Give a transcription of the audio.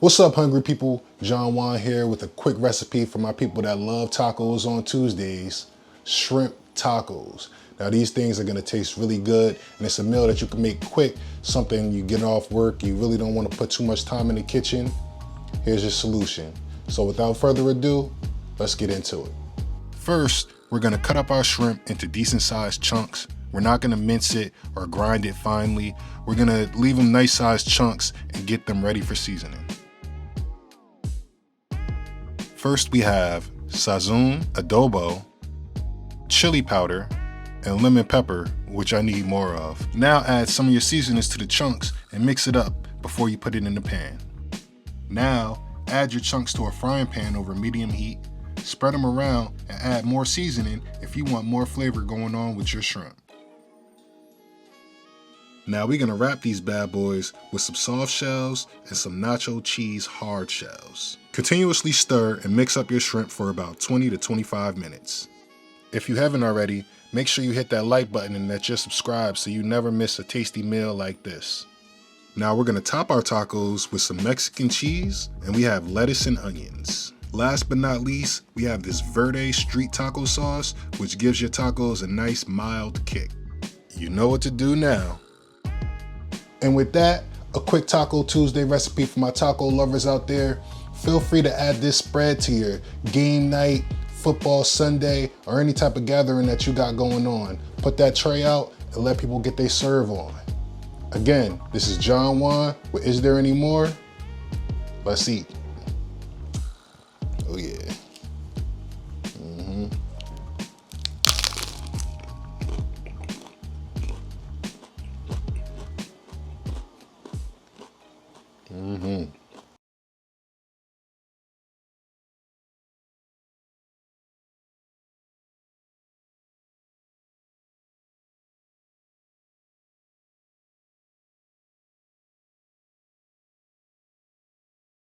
What's up, hungry people? John Juan here with a quick recipe for my people that love tacos on Tuesdays. Shrimp tacos. Now these things are gonna taste really good, and it's a meal that you can make quick, something you get off work, you really don't wanna put too much time in the kitchen. Here's your solution. So without further ado, let's get into it. First, we're gonna cut up our shrimp into decent sized chunks. We're not gonna mince it or grind it finely. We're gonna leave them nice sized chunks and get them ready for seasoning. First we have sazon, adobo, chili powder, and lemon pepper, which I need more of. Now add some of your seasonings to the chunks and mix it up before you put it in the pan. Now add your chunks to a frying pan over medium heat, spread them around, and add more seasoning if you want more flavor going on with your shrimp. Now we're gonna wrap these bad boys with some soft shells and some nacho cheese hard shells. Continuously stir and mix up your shrimp for about 20 to 25 minutes. If you haven't already, make sure you hit that like button and that you're subscribed so you never miss a tasty meal like this. Now we're gonna top our tacos with some Mexican cheese, and we have lettuce and onions. Last but not least, we have this Verde street taco sauce, which gives your tacos a nice mild kick. You know what to do now. And with that, a quick Taco Tuesday recipe for my taco lovers out there. Feel free to add this spread to your game night, football Sunday, or any type of gathering that you got going on. Put that tray out and let people get their serve on. Again, this is John Juan with Is There Any More? Let's eat.